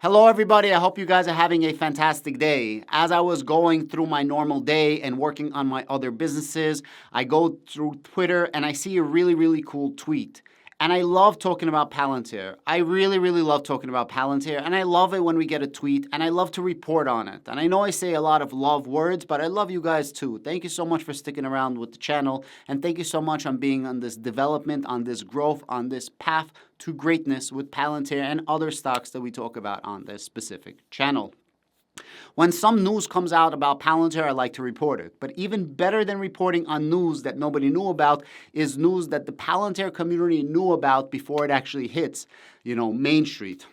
Hello, everybody. I hope you guys are having a fantastic day. As I was going through my normal day and working on my other businesses, I go through Twitter and I see a really cool tweet. And I love talking about Palantir. I really love talking about Palantir. And I love it when we get a tweet and I love to report on it. And I know I say a lot of love words, but I love you guys too. Thank you so much for sticking around with the channel. And thank you so much on being on this development, on this growth, on this path to greatness with Palantir and other stocks that we talk about on this specific channel. When some news comes out about Palantir, I like to report it. But even better than reporting on news that nobody knew about is news that the Palantir community knew about before it actually hits, Main Street.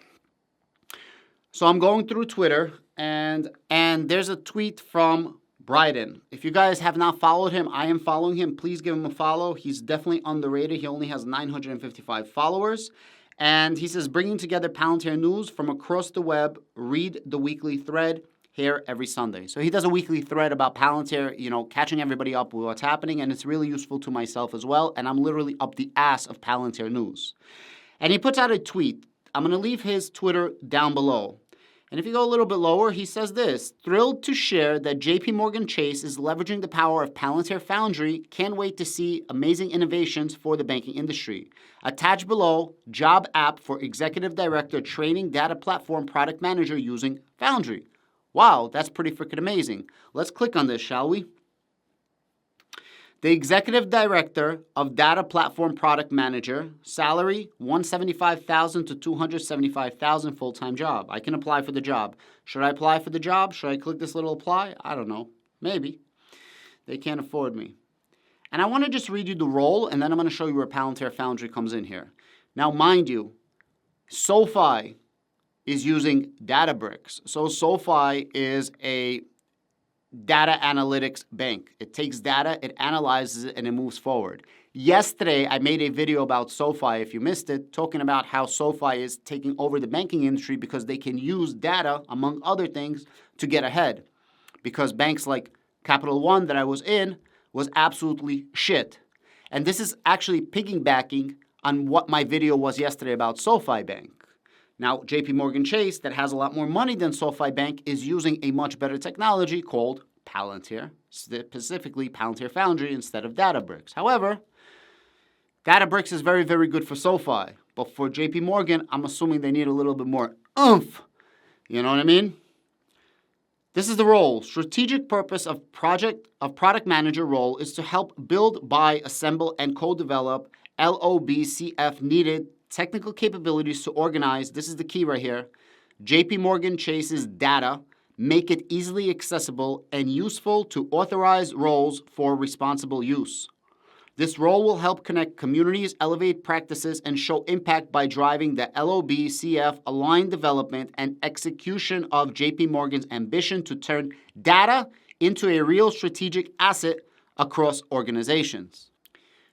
So I'm going through Twitter and there's a tweet from Bryden. If you guys have not followed him, I am following him. Please give him a follow. He's definitely underrated. He only has 955 followers. And he says, bringing together Palantir news from across the web, read the weekly thread here every Sunday. So he does a weekly thread about Palantir, catching everybody up with what's happening. And it's really useful to myself as well. And I'm literally up the ass of Palantir news. And he puts out a tweet. I'm going to leave his Twitter down below. And if you go a little bit lower, he says this: thrilled to share that JP Chase is leveraging the power of Palantir Foundry. Can't wait to see amazing innovations for the banking industry. Attached below, job app for executive director training data platform product manager using Foundry. Wow, that's pretty freaking amazing. Let's click on this, shall we? The executive director of data platform product manager, salary $175,000 to $275,000, full-time job. I can apply for the job. Should I apply for the job? Should I click this little apply? I don't know. Maybe. They can't afford me. And I want to just read you the role, and then I'm going to show you where Palantir Foundry comes in here. Now, mind you, SoFi is using Databricks. So SoFi is a data analytics bank. It takes data, it analyzes it, and it moves forward. Yesterday, I made a video about SoFi, if you missed it, talking about how SoFi is taking over the banking industry because they can use data, among other things, to get ahead. Because banks like Capital One that I was in was absolutely shit. And this is actually piggybacking on what my video was yesterday about SoFi Bank. Now, JP Chase, that has a lot more money than SoFi Bank, is using a much better technology called Palantir, specifically Palantir Foundry instead of Databricks. However, Databricks is very good for SoFi. But for JP I'm assuming they need a little bit more oomph. You know what I mean? This is the role. Strategic purpose of product manager role is to help build, buy, assemble, and co-develop LOBCF needed technical capabilities to organize, this is the key right here, JP Chase's data, make it easily accessible and useful to authorized roles for responsible use. This role will help connect communities, elevate practices, and show impact by driving the LOBCF aligned development and execution of JP ambition to turn data into a real strategic asset across organizations.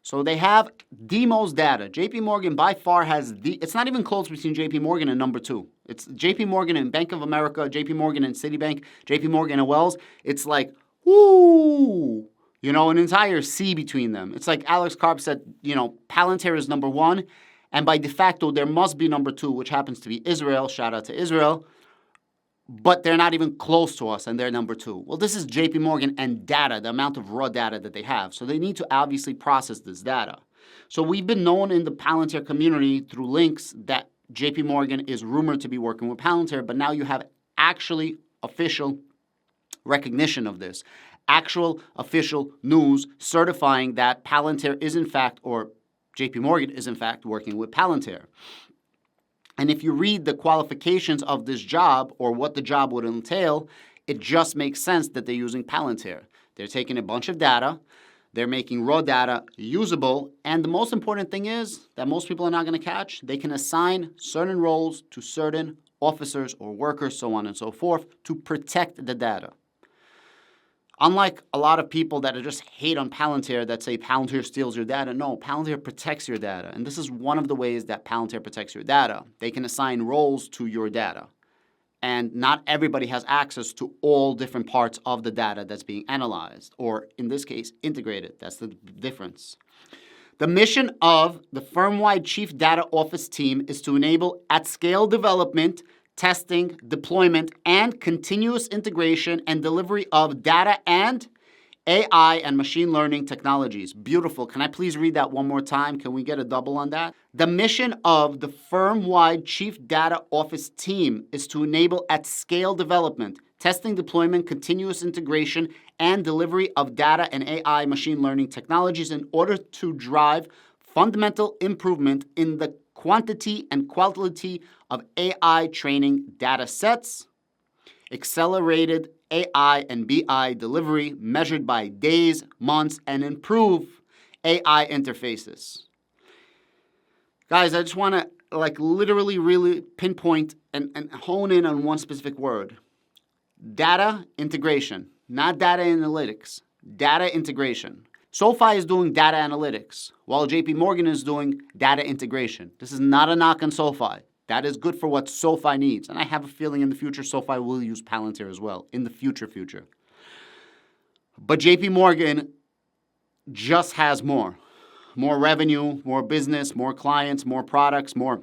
So they have the most data. JP by far has it's not even close between JP and number two. It's JP and Bank of America, JP and Citibank, JP and Wells. It's like, whoo, an entire sea between them. It's like Alex Karp said, Palantir is number one. And by de facto, there must be number two, which happens to be Israel. Shout out to Israel. But they're not even close to us, and they're number two. Well, this is JP and data, the amount of raw data that they have. So they need to obviously process this data. So we've been known in the Palantir community through links that JP is rumored to be working with Palantir, but now you have actually official recognition of this. Actual official news certifying that Palantir is in fact, or JP is in fact working with Palantir. And if you read the qualifications of this job or what the job would entail, it just makes sense that they're using Palantir. They're taking a bunch of data, they're making raw data usable, and the most important thing is that most people are not going to catch, they can assign certain roles to certain officers or workers, so on and so forth, to protect the data. Unlike a lot of people that just hate on Palantir that say Palantir steals your data, no, Palantir protects your data. And this is one of the ways that Palantir protects your data. They can assign roles to your data. And not everybody has access to all different parts of the data that's being analyzed, or in this case, integrated. That's the difference. The mission of the firm-wide Chief Data Office team is to enable at-scale development, testing, deployment, and continuous integration and delivery of data and AI and machine learning technologies. Beautiful. Can I please read that one more time? Can we get a double on that? The mission of the firm-wide Chief Data Office team is to enable at-scale development, testing, deployment, continuous integration, and delivery of data and AI machine learning technologies in order to drive fundamental improvement in the quantity and quality of AI training data sets, accelerated AI and BI delivery measured by days, months, and improve AI interfaces. Guys, I just want to literally really pinpoint and hone in on one specific word. Data integration, not data analytics, data integration. SoFi is doing data analytics, while JP Morgan is doing data integration. This is not a knock on SoFi. That is good for what SoFi needs. And I have a feeling in the future, SoFi will use Palantir as well, in the future. But JP Morgan just has more revenue, more business, more clients, more products, more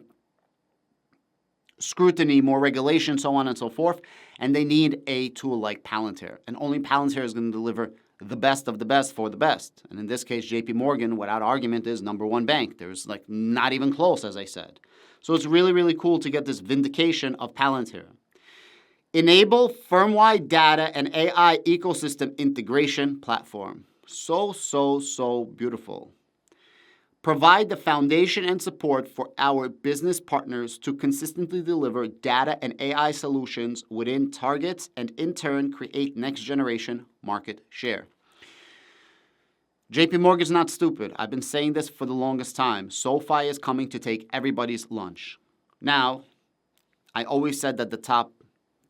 scrutiny, more regulation, so on and so forth. And they need a tool like Palantir. And only Palantir is going to deliver the best of the best for the best. And in this case, JP Morgan, without argument, is number one bank. There's not even close, as I said. So it's really, really cool to get this vindication of Palantir. Enable firm-wide data and AI ecosystem integration platform. So beautiful. Provide the foundation and support for our business partners to consistently deliver data and AI solutions within targets and in turn create next-generation market share. JP Morgan's not stupid. I've been saying this for the longest time. SoFi is coming to take everybody's lunch. Now, I always said that the top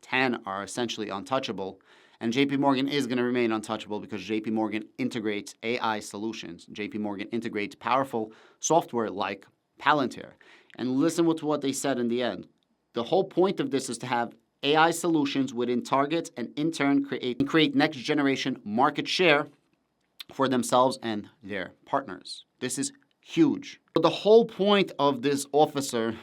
10 are essentially untouchable, and JP Morgan is going to remain untouchable because JP Morgan integrates AI solutions. JP Morgan integrates powerful software like Palantir. And listen to what they said in the end. The whole point of this is to have AI solutions within targets and in turn create next generation market share for themselves and their partners. This is huge. But the whole point of this officer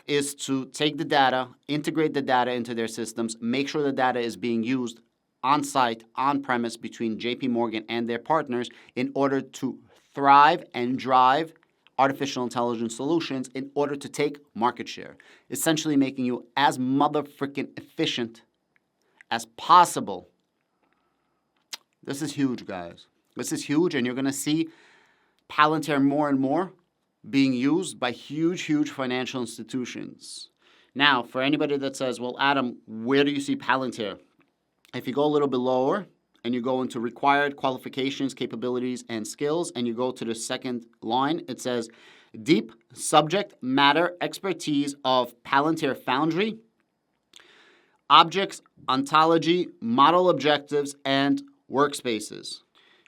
is to take the data, integrate the data into their systems, make sure the data is being used on-site, on-premise between JP Morgan and their partners in order to thrive and drive artificial intelligence solutions in order to take market share, essentially making you as motherfucking efficient as possible. This is huge, guys. This is huge, and you're going to see Palantir more and more being used by huge financial institutions. Now, for anybody that says, well, Adam, where do you see Palantir? If you go a little bit lower and you go into required qualifications, capabilities, and skills, and you go to the second line, it says deep subject matter expertise of Palantir Foundry, objects, ontology, model objectives, and workspaces.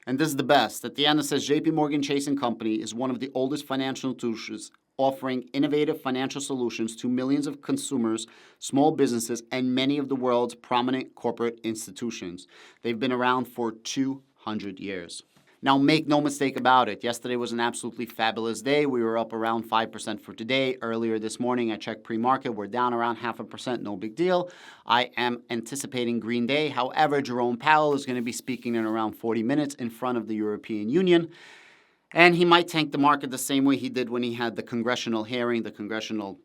And this is the best. At the end, it says JP Morgan Chase & Company is one of the oldest financial institutions offering innovative financial solutions to millions of consumers, small businesses, and many of the world's prominent corporate institutions. They've been around for 200 years. Now, make no mistake about it. Yesterday was an absolutely fabulous day. We were up around 5% for today. Earlier this morning, I checked pre-market. We're down around 0.5%. No big deal. I am anticipating green day. However, Jerome Powell is going to be speaking in around 40 minutes in front of the European Union. And he might tank the market the same way he did when he had the congressional hearing, the congressional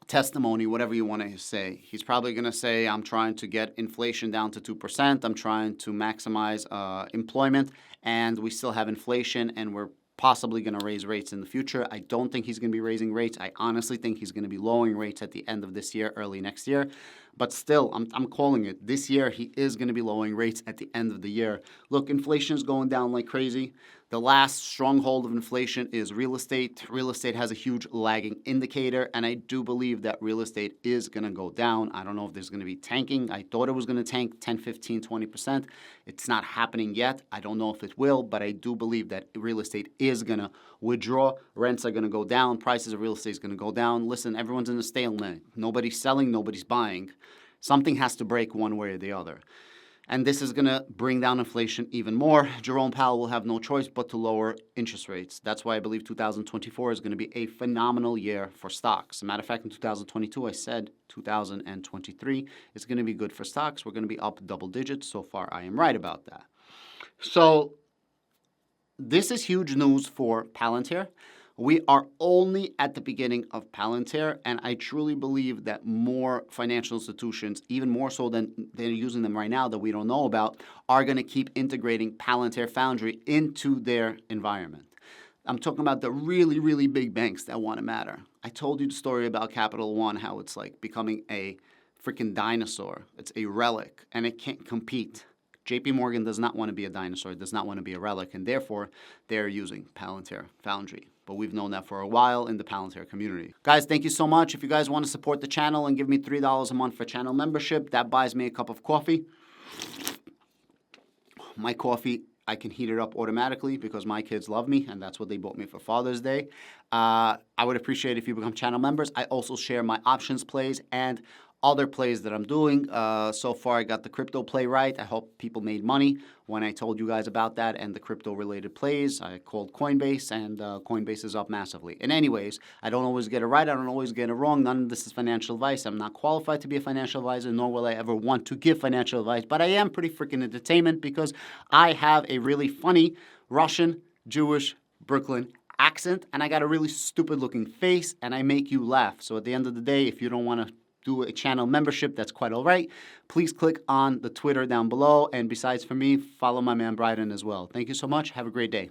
testimony, whatever you want to say. He's probably going to say, I'm trying to get inflation down to 2%. I'm trying to maximize employment. And we still have inflation, and we're possibly going to raise rates in the future. I don't think he's going to be raising rates. I honestly think he's going to be lowering rates at the end of this year, early next year. But still, I'm calling it. This year, he is going to be lowering rates at the end of the year. Look, inflation is going down like crazy. The last stronghold of inflation is real estate. Real estate has a huge lagging indicator, and I do believe that real estate is going to go down. I don't know if there's going to be tanking. I thought it was going to tank 10, 15, 20%. It's not happening yet. I don't know if it will, but I do believe that real estate is going to withdraw. Rents are going to go down. Prices of real estate is going to go down. Listen, everyone's in a stalemate. Nobody's selling, nobody's buying. Something has to break one way or the other. And this is going to bring down inflation even more. Jerome Powell will have no choice but to lower interest rates. That's why I believe 2024 is going to be a phenomenal year for stocks. As a matter of fact, in 2022, I said 2023 is going to be good for stocks. We're going to be up double digits. So far, I am right about that. So this is huge news for Palantir. We are only at the beginning of Palantir, and I truly believe that more financial institutions, even more so than they're using them right now that we don't know about, are going to keep integrating Palantir Foundry into their environment. I'm talking about the really, really big banks that want to matter. I told you the story about Capital One, how it's like becoming a freaking dinosaur. It's a relic, and it can't compete. JP Morgan does not want to be a dinosaur, does not want to be a relic, and therefore they're using Palantir Foundry. But we've known that for a while in the Palantir community. Guys, thank you so much. If you guys want to support the channel and give me $3 a month for channel membership, that buys me a cup of coffee. My coffee, I can heat it up automatically because my kids love me, and that's what they bought me for Father's Day. I would appreciate if you become channel members. I also share my options plays and other plays that I'm doing. So far, I got the crypto play right. I hope people made money when I told you guys about that and the crypto-related plays. I called Coinbase, and Coinbase is up massively. And anyways, I don't always get it right. I don't always get it wrong. None of this is financial advice. I'm not qualified to be a financial advisor, nor will I ever want to give financial advice. But I am pretty freaking entertainment because I have a really funny Russian, Jewish, Brooklyn accent, and I got a really stupid-looking face, and I make you laugh. So at the end of the day, if you don't want to do a channel membership, that's quite all right. Please click on the Twitter down below. And besides for me, follow my man Bryden as well. Thank you so much. Have a great day.